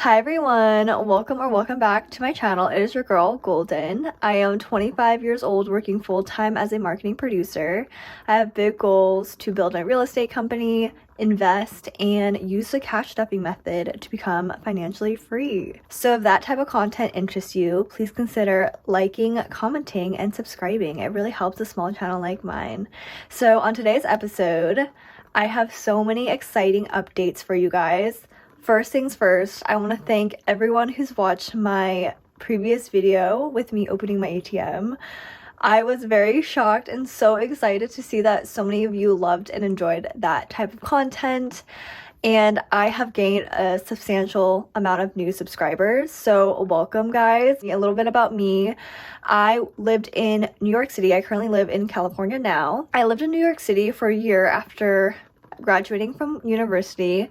Hi everyone, welcome back to my channel. It is your girl Golden. I am 25 years old, working full-time as a marketing producer. I have big goals to build my real estate company, invest, and use the cash stuffing method to become financially free. So if that type of content interests you, please consider liking, commenting, and subscribing. It really helps a small channel like mine. So on today's episode, I have so many exciting updates for you guys. First things first, I want to thank everyone who's watched my previous video with me opening my ATM. I was very shocked and so excited to see that so many of you loved and enjoyed that type of content. And I have gained a substantial amount of new subscribers. So welcome guys. A little bit about me. I lived in New York City. I currently live in California now. I lived in New York City for a year after graduating from university,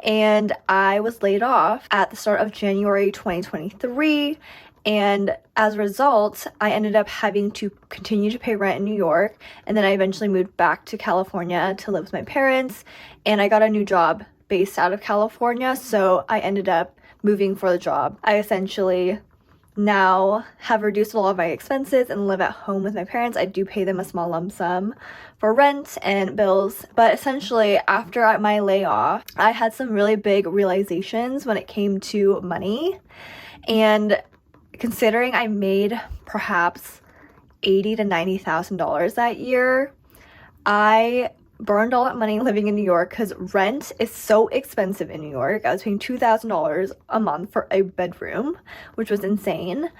and I was laid off at the start of January 2023, and as a result I ended up having to continue to pay rent in New York, and then I eventually moved back to California to live with my parents, and I got a new job based out of California, so I ended up moving for the job. I essentially now have reduced a lot of my expenses and live at home with my parents. I do pay them a small lump sum for rent and bills, but essentially after my layoff, I had some really big realizations when it came to money. And considering I made perhaps $80,000 to $90,000 that year, I burned all that money living in New York because rent is so expensive in New York. I was paying $2,000 a month for a bedroom, which was insane.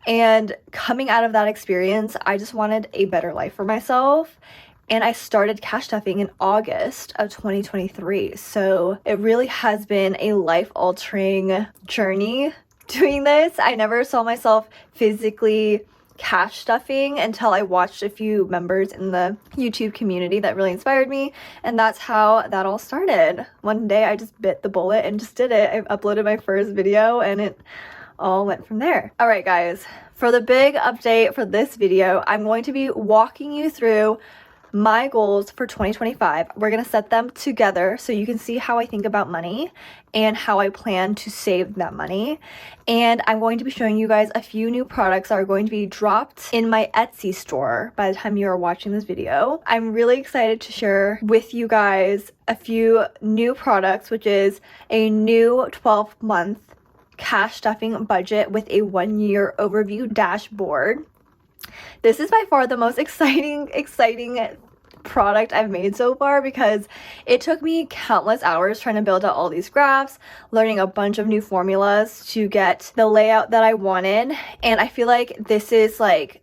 And coming out of that experience, I just wanted a better life for myself. And I started cash stuffing in August of 2023. So it really has been a life-altering journey doing this. I never saw myself physically cash stuffing until I watched a few members in the YouTube community that really inspired me, and that's how that all started. One day I just bit the bullet and just did it. I uploaded my first video and it all went from there. All right guys, for the big update for this video, I'm going to be walking you through my goals for 2025. We're gonna set them together so you can see how I think about money and how I plan to save that money. And I'm going to be showing you guys a few new products that are going to be dropped in my Etsy store by the time you are watching this video. I'm really excited to share with you guys a few new products, which is a new 12-month cash stuffing budget with a 1-year overview dashboard. This is by far the most exciting product I've made so far because it took me countless hours trying to build out all these graphs, learning a bunch of new formulas to get the layout that I wanted. And I feel like this is like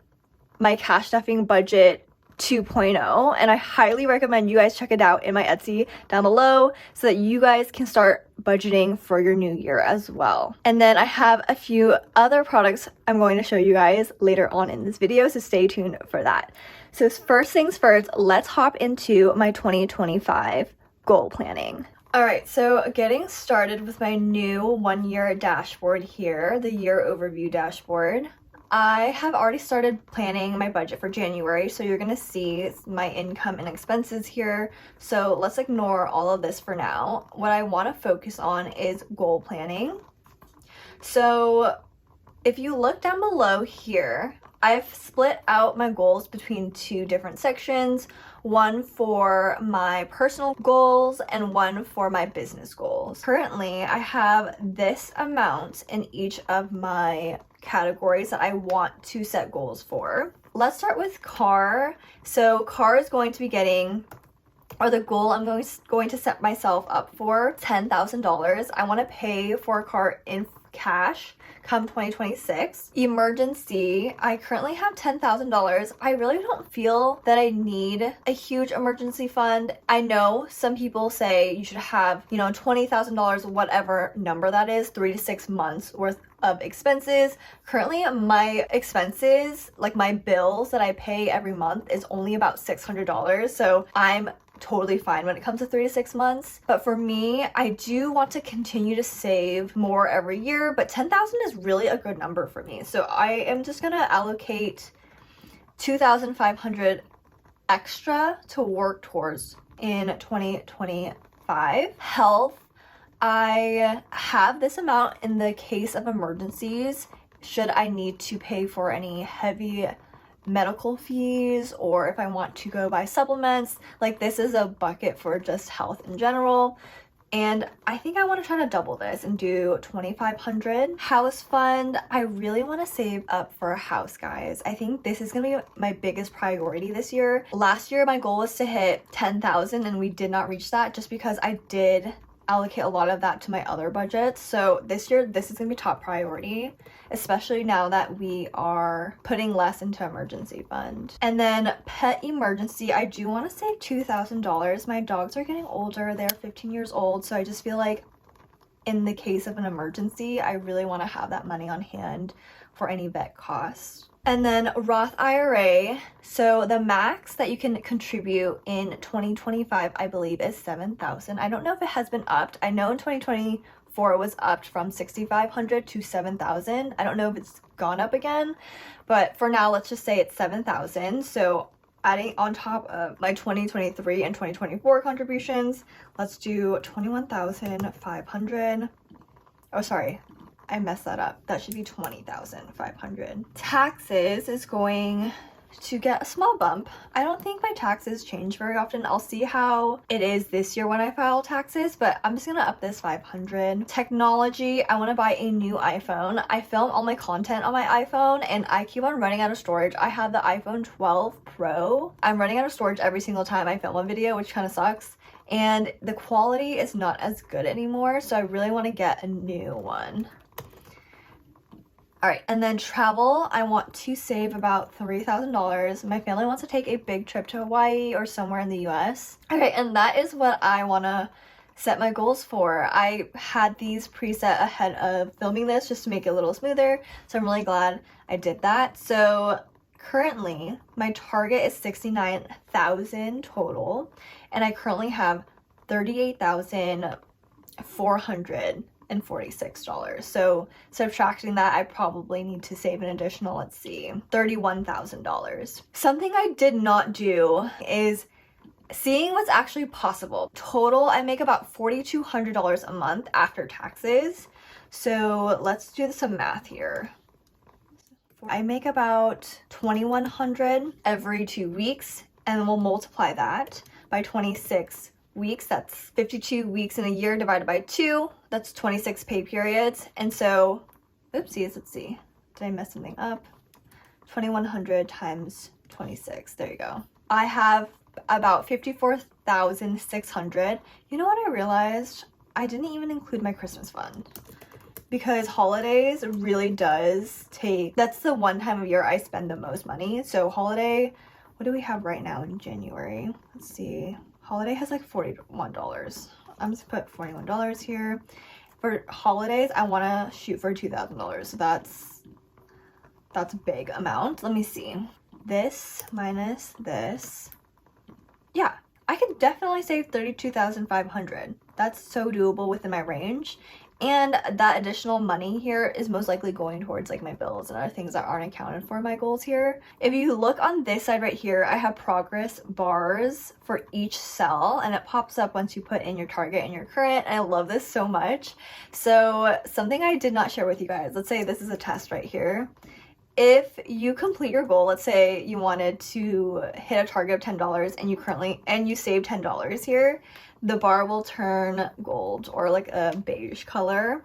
my cash stuffing budget 2.0, and I highly recommend you guys check it out in my Etsy down below so that you guys can start budgeting for your new year as well. And then I have a few other products I'm going to show you guys later on in this video, so stay tuned for that. So first things first, let's hop into my 2025 goal planning. All right, so getting started with my new 1-year dashboard here, the year overview dashboard. I have already started planning my budget for January, so you're gonna see my income and expenses here. So let's ignore all of this for now. What I wanna focus on is goal planning. So if you look down below here, I've split out my goals between two different sections, one for my personal goals and one for my business goals. Currently, I have this amount in each of my categories that I want to set goals for. Let's start with car. So car is going to be getting, or the goal I'm going to set myself up for, $10,000. I want to pay for a car in cash come 2026. Emergency, I currently have $10,000. I really don't feel that I need a huge emergency fund. I know some people say you should have, $20,000, whatever number that is, 3 to 6 months worth of expenses. Currently my expenses, like my bills that I pay every month, is only about $600. So I'm totally fine when it comes to 3 to 6 months. But for me, I do want to continue to save more every year, but 10,000 is really a good number for me. So I am just gonna allocate 2,500 extra to work towards in 2025. Health, I have this amount in the case of emergencies should I need to pay for any heavy medical fees, or if I want to go buy supplements. Like, this is a bucket for just health in general. And I think I want to try to double this and do 2,500. House fund, I really want to save up for a house, guys. I think this is gonna be my biggest priority this year. Last year my goal was to hit 10,000 and we did not reach that just because I did allocate a lot of that to my other budgets. So this year, this is gonna be top priority, especially now that we are putting less into emergency fund. And then pet emergency, I do want to save $2,000. My dogs are getting older, they're 15 years old, so I just feel like in the case of an emergency, I really want to have that money on hand for any vet costs. And then Roth IRA, so the max that you can contribute in 2025, I believe, is 7,000. I don't know if it has been upped. I know in 2024 it was upped from 6,500 to 7,000. I don't know if it's gone up again, but for now, let's just say it's 7,000. So adding on top of my 2023 and 2024 contributions, let's do 21,500. Oh, sorry. I messed that up. That should be 20,500. Taxes is going to get a small bump. I don't think my taxes change very often. I'll see how it is this year when I file taxes, but I'm just gonna up this 500. Technology, I want to buy a new iPhone. I film all my content on my iPhone and I keep on running out of storage. I have the iPhone 12 Pro. I'm running out of storage every single time I film a video, which kind of sucks. And the quality is not as good anymore, so I really want to get a new one. All right, and then travel, I want to save about $3,000. My family wants to take a big trip to Hawaii or somewhere in the US. Okay, and that is what I want to set my goals for. I had these preset ahead of filming this just to make it a little smoother, so I'm really glad I did that. So currently, my target is 69,000 total, and I currently have $38,446. So subtracting that, I probably need to save an additional, let's see, $31,000. Something I did not do is seeing what's actually possible. Total, I make about $4,200 a month after taxes. So let's do some math here. I make about $2,100 every 2 weeks, and we'll multiply that by 26 weeks. That's 52 weeks in a year divided by 2. That's 26 pay periods. And so, oopsies, let's see. Did I mess something up? 2,100 times 26. There you go. I have about 54,600. You know what I realized? I didn't even include my Christmas fund, because holidays really does take, that's the one time of year I spend the most money. So holiday, what do we have right now in January? Let's see. Holiday has like $41. I'm just put $41 here. For holidays, I want to shoot for $2,000. So that's a big amount. Let me see. This minus this. Yeah, I could definitely save 32,500. That's so doable within my range. And that additional money here is most likely going towards like my bills and other things that aren't accounted for in my goals here. If you look on this side right here, I have progress bars for each cell, and it pops up once you put in your target and your current. And I love this so much. So something I did not share with you guys, let's say this is a test right here. If you complete your goal, let's say you wanted to hit a target of $10 and you save $10 here, the bar will turn gold or like a beige color.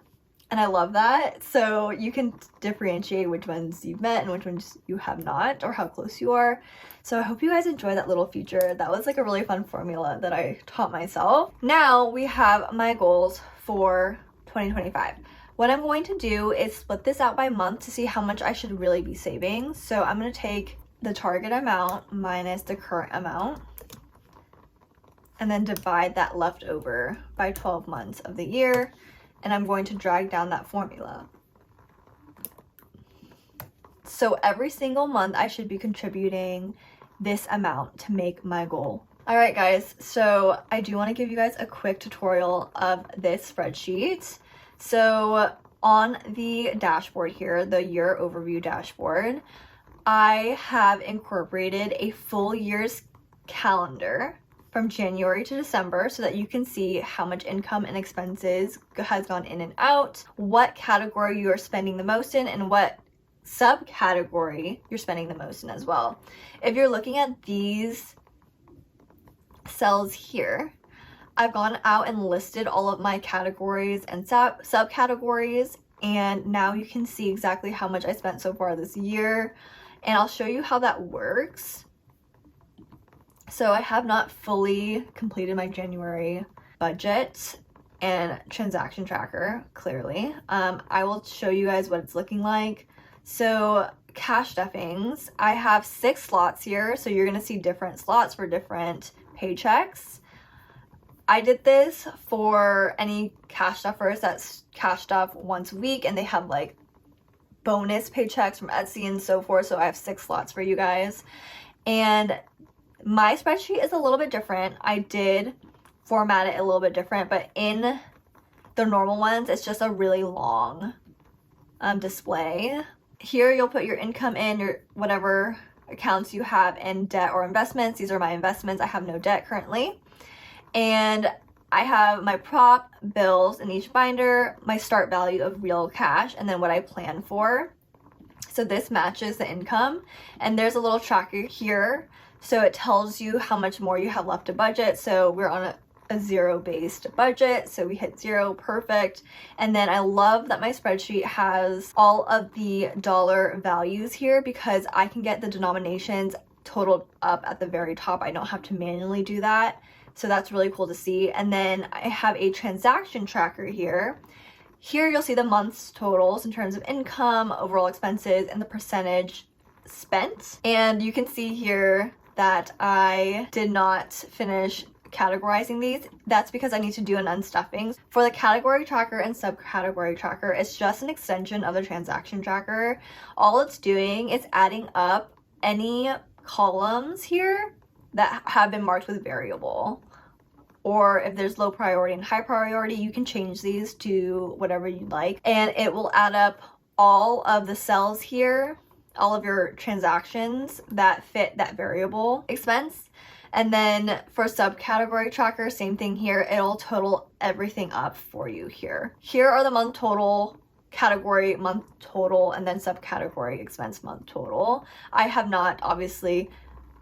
And I love that. So you can differentiate which ones you've met and which ones you have not, or how close you are. So I hope you guys enjoy that little feature. That was like a really fun formula that I taught myself. Now we have my goals for 2025. What I'm going to do is split this out by month to see how much I should really be saving. So I'm going to take the target amount minus the current amount, and then divide that leftover by 12 months of the year. And I'm going to drag down that formula. So every single month I should be contributing this amount to make my goal. All right, guys, so I do want to give you guys a quick tutorial of this spreadsheet. So on the dashboard here, the year overview dashboard, I have incorporated a full year's calendar from January to December so that you can see how much income and expenses has gone in and out, what category you are spending the most in, and what subcategory you're spending the most in as well. If you're looking at these cells here, I've gone out and listed all of my categories and subcategories, and now you can see exactly how much I spent so far this year, and I'll show you how that works. So I have not fully completed my January budget and transaction tracker, clearly. I will show you guys what it's looking like. So cash stuffings, I have 6 slots here, so you're gonna see different slots for different paychecks. I did this for any cash stuffers that's cash stuff once a week and they have like bonus paychecks from Etsy and so forth, so I have 6 slots for you guys. And my spreadsheet is a little bit different. I did format it a little bit different, but in the normal ones, it's just a really long display. Here you'll put your income in, your whatever accounts you have in debt or investments. These are my investments. I have no debt currently. And I have my prop bills in each binder, my start value of real cash, and then what I plan for. So this matches the income. And there's a little tracker here. So it tells you how much more you have left to budget. So we're on a zero-based budget, so we hit 0, perfect. And then I love that my spreadsheet has all of the dollar values here because I can get the denominations totaled up at the very top. I don't have to manually do that, so that's really cool to see. And then I have a transaction tracker here. Here you'll see the month's totals in terms of income, overall expenses, and the percentage spent. And you can see here that I did not finish categorizing these. That's because I need to do an unstuffing. For the category tracker and subcategory tracker, it's just an extension of the transaction tracker. All it's doing is adding up any columns here that have been marked with variable. Or if there's low priority and high priority, you can change these to whatever you'd like. And it will add up all of the cells here, all of your transactions that fit that variable expense. And then for subcategory tracker, same thing here. It'll total everything up for you here. Here are the month total, category month total, and then subcategory expense month total. I have not obviously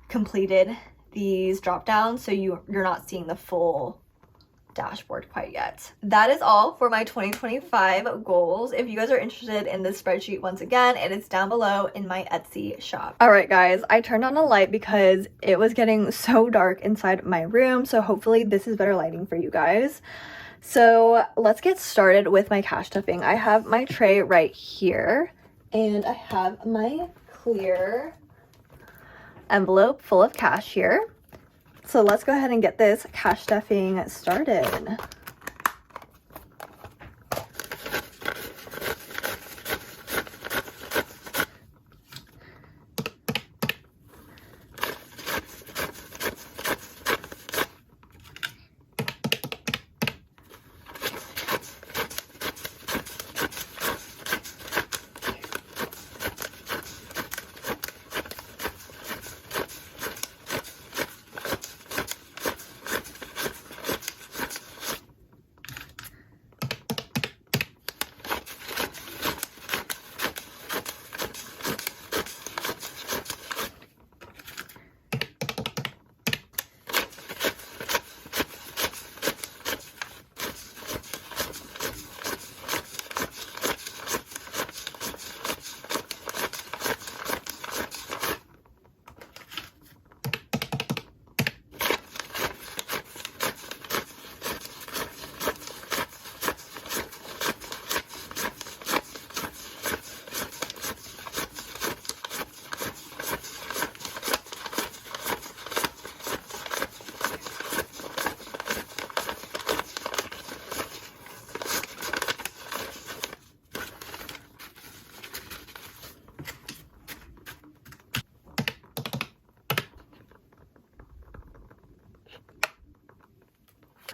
completed these drop downs, so you're not seeing the full dashboard quite yet. That is all for my 2025 goals. If you guys are interested in this spreadsheet, once again, it is down below in my Etsy shop. All right, guys, I turned on a light because it was getting so dark inside my room, so hopefully this is better lighting for you guys. So let's get started with my cash stuffing. I have my tray right here, and I have my clear envelope full of cash here. So let's go ahead and get this cash stuffing started.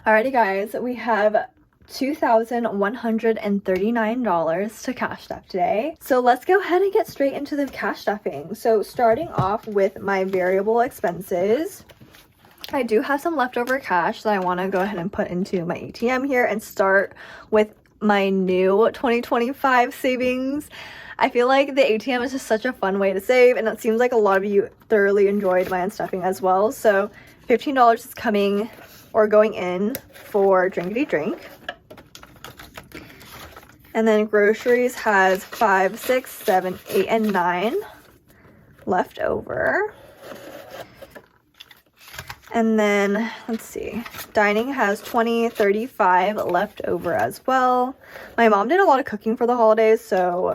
Alrighty guys, we have $2,139 to cash stuff today. So let's go ahead and get straight into the cash stuffing. So starting off with my variable expenses, I do have some leftover cash that I want to go ahead and put into my ATM here and start with my new 2025 savings. I feel like the ATM is just such a fun way to save, and it seems like a lot of you thoroughly enjoyed my unstuffing as well. So $15 is coming or going in for drinkity drink. And then groceries has 5, 6, 7, 8, and 9 left over. And then, let's see, dining has 20, 35 left over as well. My mom did a lot of cooking for the holidays, so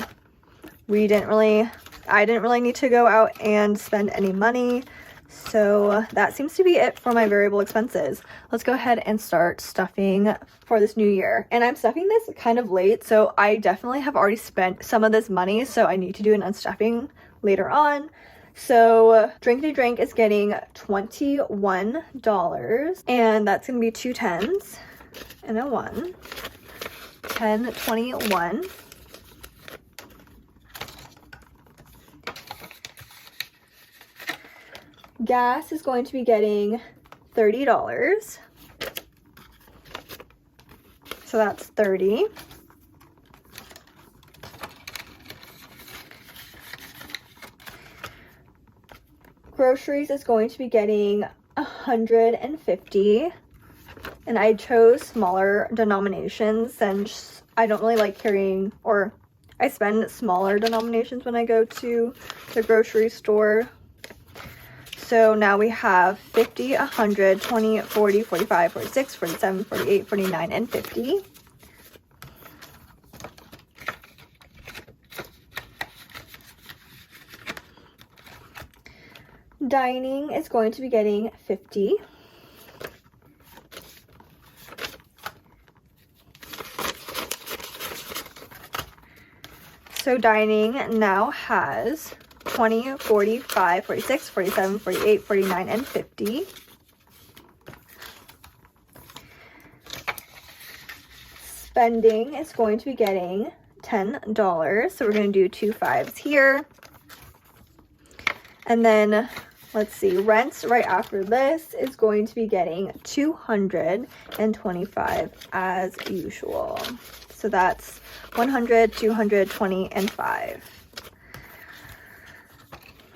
I didn't really need to go out and spend any money. So that seems to be it for my variable expenses. Let's go ahead and start stuffing for this new year. And I'm stuffing this kind of late, so I definitely have already spent some of this money, so I need to do an unstuffing later on. So drinkity drink is getting $21, and that's gonna be 2 10s and a 1. 10, 21. Gas is going to be getting $30. So that's 30. Groceries is going to be getting 150, and I chose smaller denominations since I don't really like carrying, or I spend smaller denominations when I go to the grocery store. So now we have 50, 100, 20, 40, 45, 46, 47, 48, 49, and 50. Dining is going to be getting 50. So dining now has 20, 45, 46, 47, 48, 49, and 50. Spending is going to be getting $10. So we're going to do 2 5s here. And then, let's see, rents right after this is going to be getting $225 as usual. So that's 100, 220, and 5.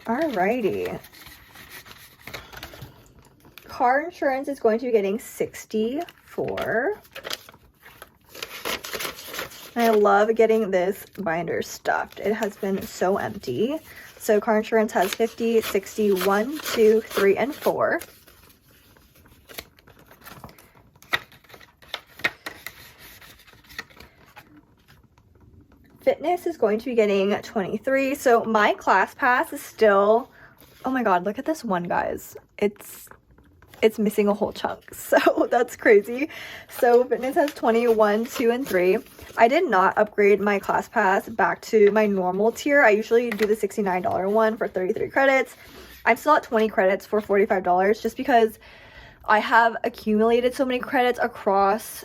Alrighty. Car insurance is going to be getting $64. And I love getting this binder stuffed. It has been so empty. So car insurance has 50, 60, 1, 2, 3, and 4. Fitness is going to be getting 23. So my class pass is still, oh my god, look at this one, guys. It's missing a whole chunk, so that's crazy. So fitness has 21, 2, and 3. I did not upgrade my class pass back to my normal tier. I usually do the $69 one for 33 credits. I'm still at 20 credits for $45 just because I have accumulated so many credits across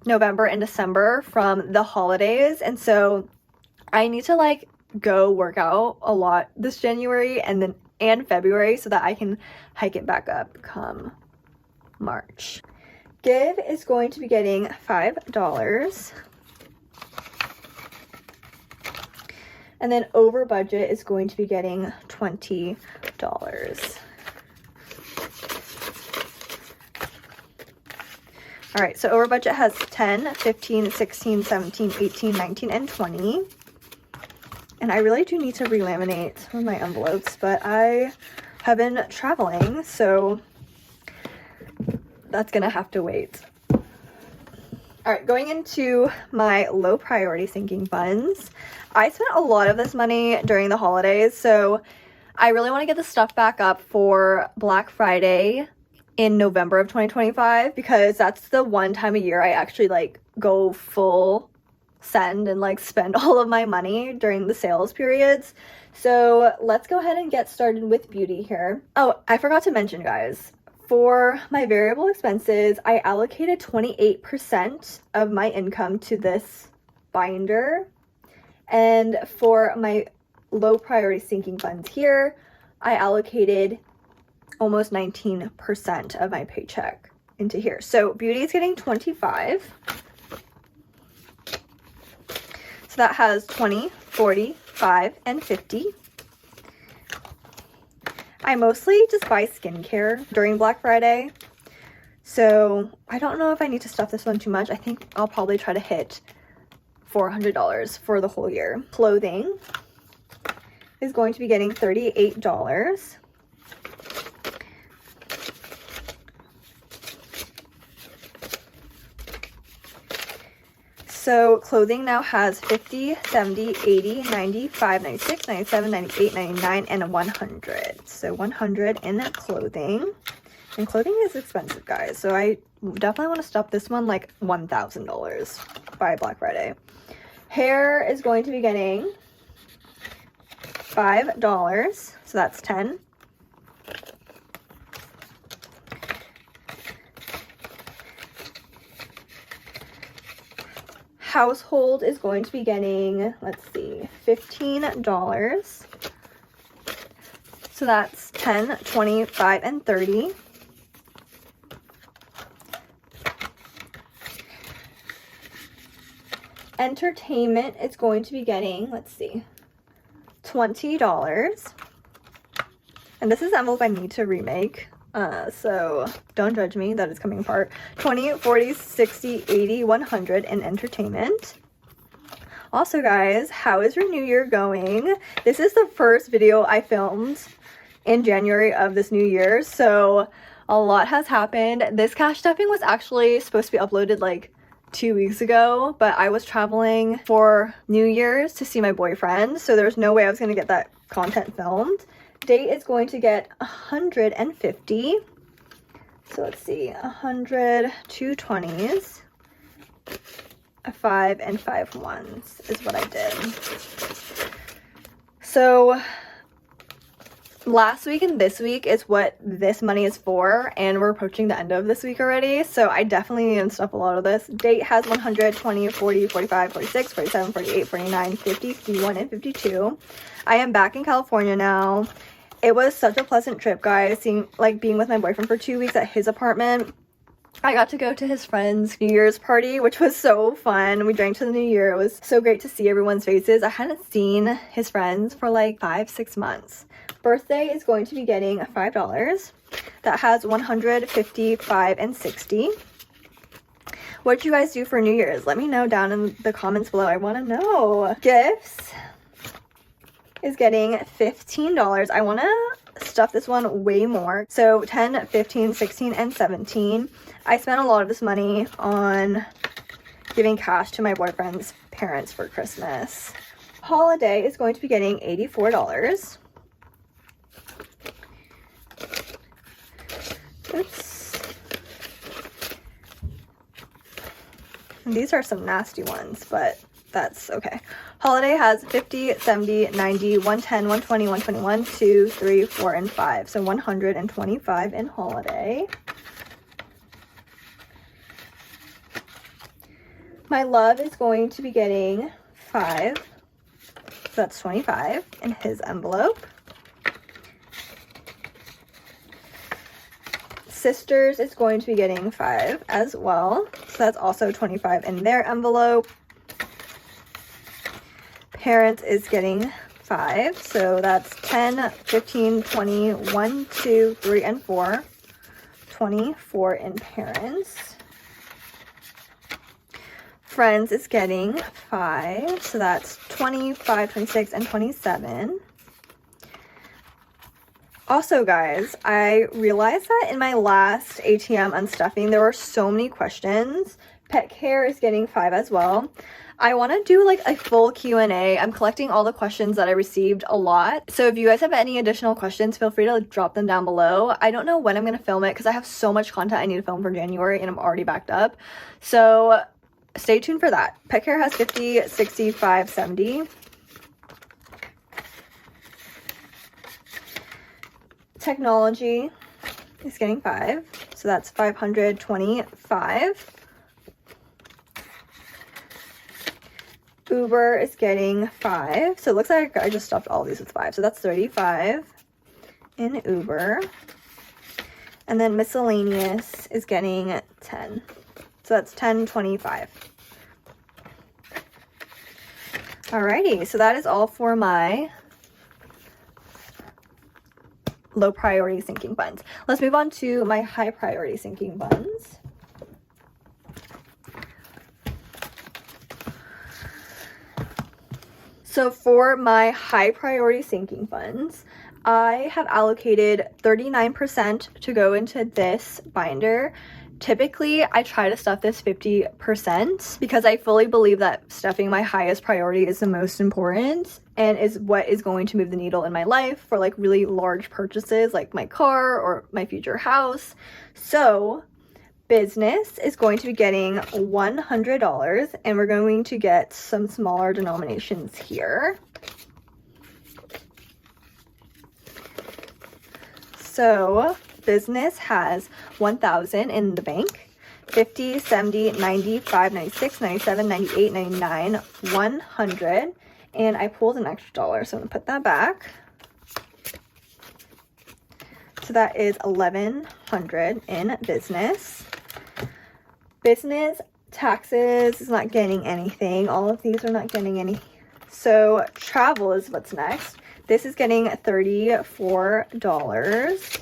November and December from the holidays, and so I need to like go work out a lot this January and February so that I can hike it back up come March. Give is going to be getting $5. And then over budget is going to be getting $20. All right, so over budget has 10, 15, 16, 17, 18, 19, and 20. And I really do need to relaminate some of my envelopes, but I have been traveling, so that's gonna have to wait. All right, going into my low priority sinking funds. I spent a lot of this money during the holidays, so I really want to get the stuff back up for Black Friday in November of 2025 because that's the one time a year I actually like go full send and like spend all of my money during the sales periods. So let's go ahead and get started with beauty here. Oh, I forgot to mention, guys, for my variable expenses, I allocated 28% of my income to this binder. And for my low priority sinking funds here, I allocated almost 19% of my paycheck into here. So beauty is getting 25. So that has 20, 40, 5, and 50. I mostly just buy skincare during Black Friday. So I don't know if I need to stuff this one too much. I think I'll probably try to hit $400 for the whole year. Clothing is going to be getting $38. So clothing now has 50, 70, 80, 95, 96, 97, 98, 99, and 100. So 100 in clothing. And clothing is expensive, guys. So I definitely want to stop this one like $1,000 by Black Friday. Hair is going to be getting $5. So that's 10. Household is going to be getting, let's see, $15. So that's 10, 25, and 30. Entertainment is going to be getting, let's see, $20. And this is the envelope I need to remake. So don't judge me, that is coming apart. 20, 40, 60, 80, 100 in entertainment. Also, guys, how is your new year going? This is the first video I filmed in January of this new year, so a lot has happened. This cash stuffing was actually supposed to be uploaded like 2 weeks ago, but I was traveling for New Year's to see my boyfriend, so there's no way I was going to get that content filmed. Date is going to get 150. So let's see, 100, 2 20s, a 5, and 5 1s is what I did. So last week and this week is what this money is for, and we're approaching the end of this week already, so I definitely need to stuff a lot of this. Date has 100, 20, 40, 45, 46, 47, 48, 49, 50, 51, and 52. I am back in California now. It was such a pleasant trip, guys, being with my boyfriend for 2 weeks at his apartment. I got to go to his friend's New Year's party, which was so fun. We drank to the New Year. It was so great to see everyone's faces. I hadn't seen his friends for like 5-6 months. Birthday is going to be getting $5. That has 100, 50, 5, and 60. What did you guys do for New Year's? Let me know down in the comments below. I want to know. Gifts is getting $15. I want to stuff this one way more. So 10, 15, 16, and 17. I spent a lot of this money on giving cash to my boyfriend's parents for Christmas. Holiday is going to be getting $84. Oops. And these are some nasty ones, but that's okay. Holiday has 50, 70, 90, 110, 120, 121, 2, 3, 4, and 5. So 125 in Holiday. My love is going to be getting 5. So that's 25 in his envelope. Sisters is going to be getting 5 as well. So that's also 25 in their envelope. Parents is getting 5, so that's 10, 15, 20, 1, 2, 3, and 4. 24 in parents. Friends is getting 5, so that's 25, 26, and 27. Also, guys, I realized that in my last ATM unstuffing, there were so many questions. Pet care is getting 5 as well. I want to do like a full Q&A. I'm collecting all the questions that I received a lot. So if you guys have any additional questions, feel free to drop them down below. I don't know when I'm going to film it because I have so much content I need to film for January and I'm already backed up. So stay tuned for that. Pet care has 50, 65, 70. Technology is getting 5. So that's 525. Uber is getting 5. So it looks like I just stuffed all these with 5. So that's 35 in Uber. And then miscellaneous is getting 10. So that's 10.25. Alrighty, so that is all for my low priority sinking funds. Let's move on to my high priority sinking funds. So for my high priority sinking funds, I have allocated 39% to go into this binder. Typically, I try to stuff this 50% because I fully believe that stuffing my highest priority is the most important and is what is going to move the needle in my life for like really large purchases like my car or my future house. So business is going to be getting $100 and we're going to get some smaller denominations here. So business has 1,000 in the bank, 50, 70, 95, 96, 97, 98, 99, 100, and I pulled an extra dollar, so I'm gonna put that back. So that is 1,100 in business. Business taxes is not getting anything. All of these are not getting any. So travel is what's next. This is getting $34.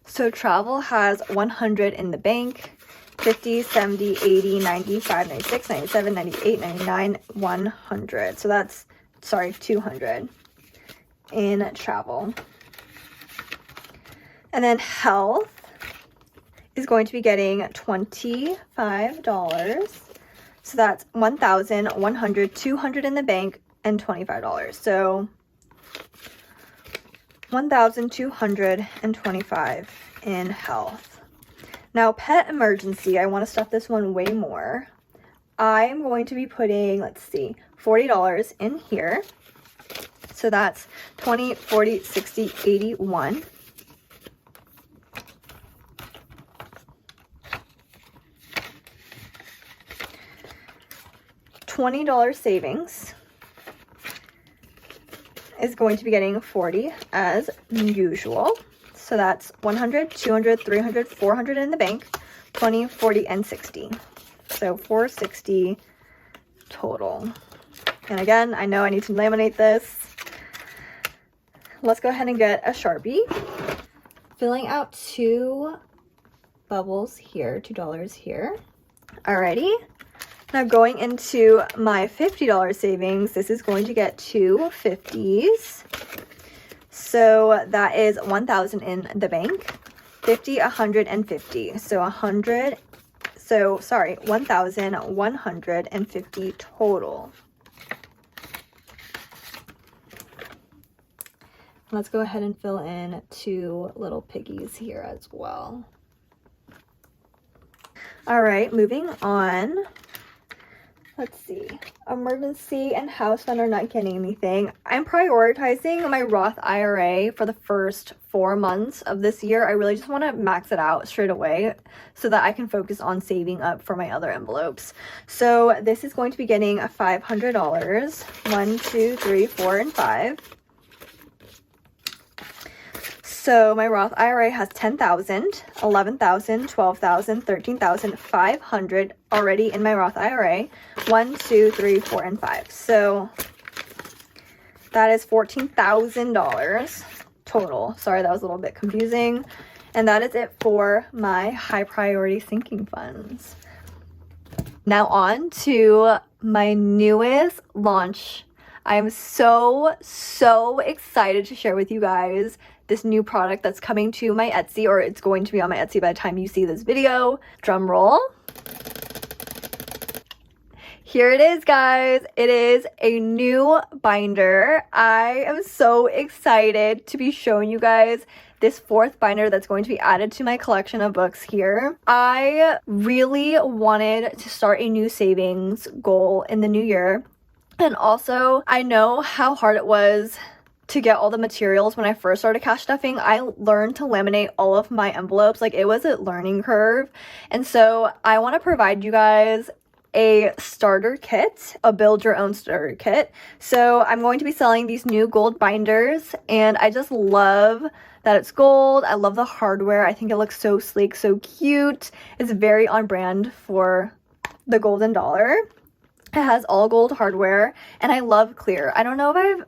So travel has 100 in the bank, 50, 70, 80, 95, 96, 97, 98, 99, 100. So that's, sorry, 200 in travel. And then health is going to be getting $25. So that's 1,100, 200 in the bank, and $25. So 1,225 in health. Now, pet emergency, I want to stuff this one way more. I'm going to be putting, let's see, $40 in here. So that's 20, 40, 60, 81. $20 savings is going to be getting 40 as usual. So that's 100, 200, 300, 400 in the bank, 20, 40, and 60. So 460 total. And again, I know I need to laminate this. Let's go ahead and get a Sharpie. Filling out 2 bubbles here, $2 here. Alrighty. Now going into my $50 savings, this is going to get 2 50s. So that is 1,000 in the bank, 50, 150. So 100, so sorry, 1,150 total. Let's go ahead and fill in 2 little piggies here as well. All right, moving on. Let's see. Emergency and house fund are not getting anything. I'm prioritizing my Roth IRA for the first 4 months of this year. I really just want to max it out straight away so that I can focus on saving up for my other envelopes. So this is going to be getting $500. 1, 2, 3, 4, and 5. So my Roth IRA has 10,000, 11,000, 12,000, 13,500 already in my Roth IRA. 1, 2, 3, 4, and 5. So that is $14,000 total. Sorry, that was a little bit confusing. And that is it for my high priority sinking funds. Now on to my newest launch. I'm so excited to share with you guys this new product that's coming to my Etsy, or it's going to be on my Etsy by the time you see this video. Drum roll. Here it is, guys. It is a new binder. I am so excited to be showing you guys this 4th binder that's going to be added to my collection of books here. I really wanted to start a new savings goal in the new year. And also, I know how hard it was to get all the materials when I first started cash stuffing. I learned to laminate all of my envelopes. Like, it was a learning curve. And so I want to provide you guys a starter kit, a build your own starter kit. So I'm going to be selling these new gold binders, and I just love that it's gold. I love the hardware. I think it looks so sleek, so cute. It's very on brand for the golden dollar. It has all gold hardware, and I love clear. I don't know if I've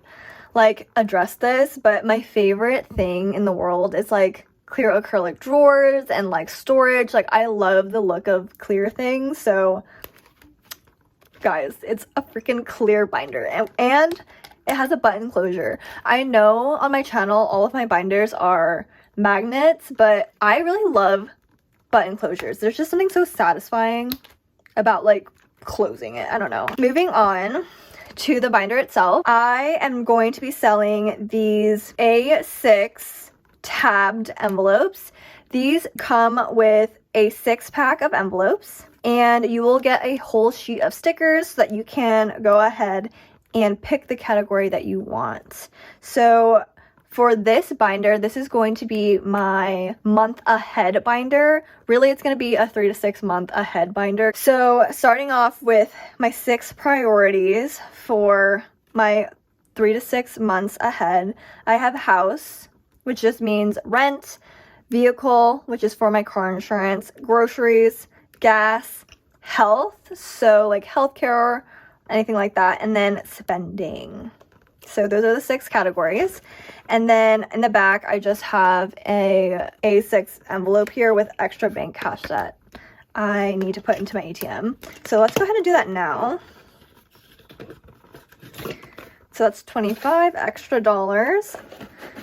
like addressed this, but my favorite thing in the world is like clear acrylic drawers and like storage. Like, I love the look of clear things. So guys, it's a freaking clear binder, and it has a button closure. I know on my channel all of my binders are magnets, but I really love button closures. There's just something so satisfying about like closing it. I don't know. Moving on to the binder itself, I am going to be selling these A6 tabbed envelopes. These come with a 6-pack of envelopes, and you will get a whole sheet of stickers so that you can go ahead and pick the category that you want. So for this binder, this is going to be my month ahead binder. Really, it's going to be a 3 to 6 month ahead binder. So starting off with my 6 priorities for my 3 to 6 months ahead, I have house, which just means rent, vehicle, which is for my car insurance, groceries, gas, health, so like healthcare, anything like that, and then spending. So those are the 6 categories. And then in the back, I just have a A6 envelope here with extra bank cash that I need to put into my ATM. So let's go ahead and do that now. So that's $25 extra.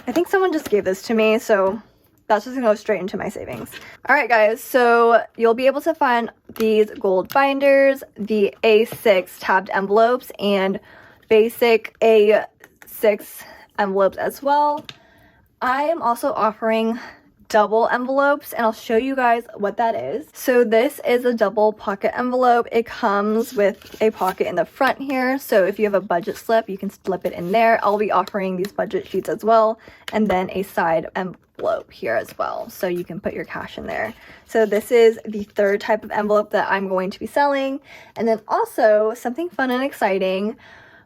I think someone just gave this to me, so that's just gonna go straight into my savings. All right, guys, so you'll be able to find these gold binders, the A6 tabbed envelopes, and basic A6 envelopes as well. I am also offering double envelopes, and I'll show you guys what that is. So this is a double pocket envelope. It comes with a pocket in the front here, so if you have a budget slip, you can slip it in there. I'll be offering these budget sheets as well, and then a side envelope here as well, so you can put your cash in there. So this is the 3rd type of envelope that I'm going to be selling. And then also something fun and exciting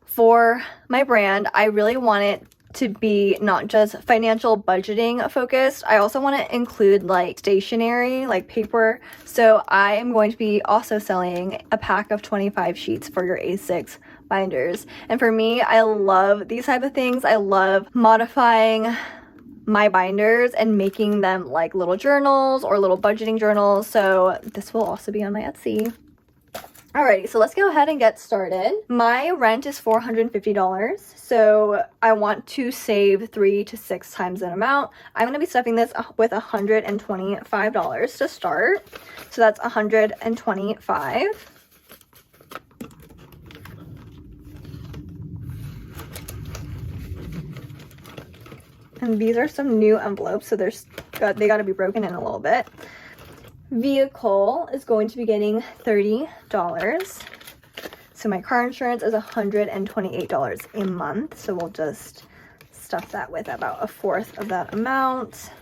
for my brand, I really want it to be not just financial budgeting focused. I also want to include like stationery, like paper. So I am going to be also selling a pack of 25 sheets for your A6 binders. And for me, I love these type of things. I love modifying my binders and making them like little journals or little budgeting journals. So this will also be on my Etsy. Alrighty, so let's go ahead and get started. My rent is $450, so I want to save 3 to 6 times that amount. I'm going to be stuffing this with $125 to start, so that's $125. And these are some new envelopes, so they got to be broken in a little bit. Vehicle is going to be getting $30. So my car insurance is $128 a month. So we'll just stuff that with about 1/4 of that amount.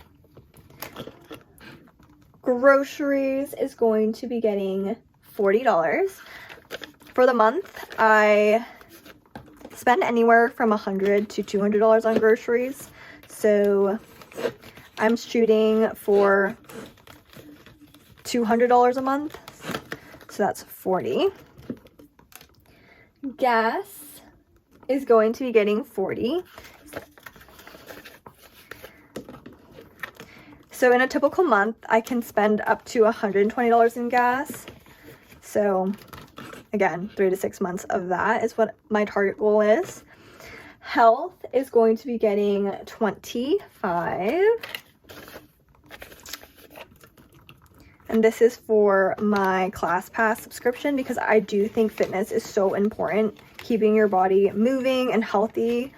Groceries is going to be getting $40. For the month, I spend anywhere from $100 to $200 on groceries. So I'm shooting for $200 a month, so that's $40. Gas is going to be getting $40. So in a typical month, I can spend up to $120 in gas. So again, 3 to 6 months of that is what my target goal is. Health is going to be getting $25. And this is for my ClassPass subscription because I do think fitness is so important. Keeping your body moving and healthy.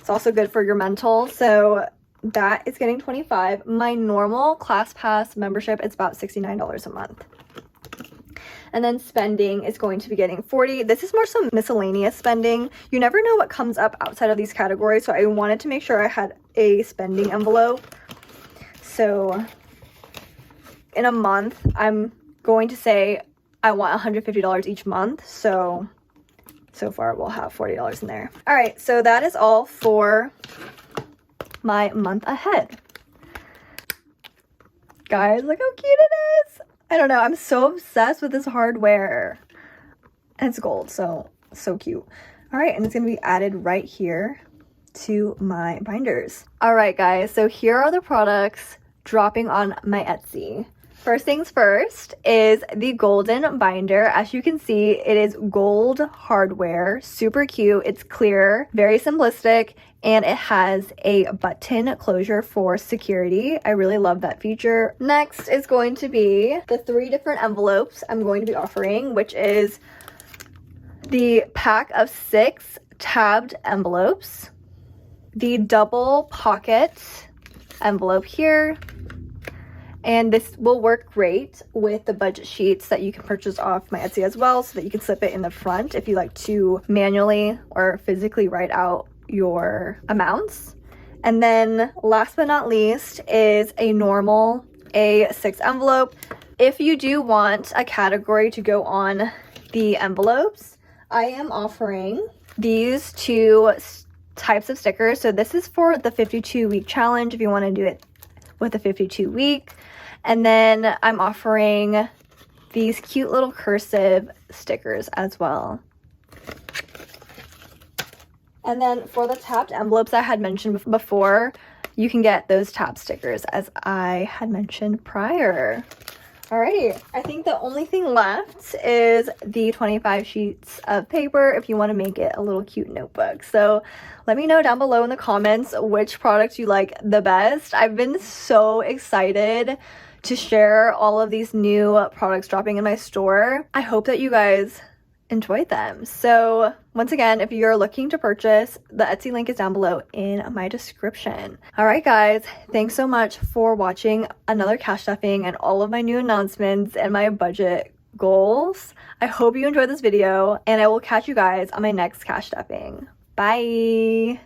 It's also good for your mental. So that is getting $25. My normal ClassPass membership is about $69 a month. And then spending is going to be getting $40. This is more some miscellaneous spending. You never know what comes up outside of these categories. So I wanted to make sure I had a spending envelope. So in a month, I'm going to say I want $150 each month, so far we'll have $40 in there. All right, so that is all for my month ahead. Guys, look how cute it is. I don't know, I'm so obsessed with this hardware. And it's gold, so cute. All right, and it's gonna be added right here to my binders. All right, guys, so here are the products dropping on my Etsy. First things first is the golden binder. As you can see, it is gold hardware, super cute. It's clear, very simplistic, and it has a button closure for security. I really love that feature. Next is going to be the 3 different envelopes I'm going to be offering, which is the pack of 6 tabbed envelopes, the double pocket envelope here, and this will work great with the budget sheets that you can purchase off my Etsy as well, so that you can slip it in the front if you like to manually or physically write out your amounts. And then last but not least is a normal A6 envelope. If you do want a category to go on the envelopes, I am offering these 2 types of stickers. So this is for the 52-week challenge if you want to do it with a 52-week. And then I'm offering these cute little cursive stickers as well. And then for the tabbed envelopes I had mentioned before, you can get those tab stickers as I had mentioned prior. Alrighty, I think the only thing left is the 25 sheets of paper if you want to make it a little cute notebook. So let me know down below in the comments which products you like the best. I've been so excited to share all of these new products dropping in my store. I hope that you guys enjoyed them. So once again, if you're looking to purchase, the Etsy link is down below in my description. All right, guys, thanks so much for watching another cash stuffing and all of my new announcements and my budget goals. I hope you enjoyed this video, and I will catch you guys on my next cash stuffing. Bye.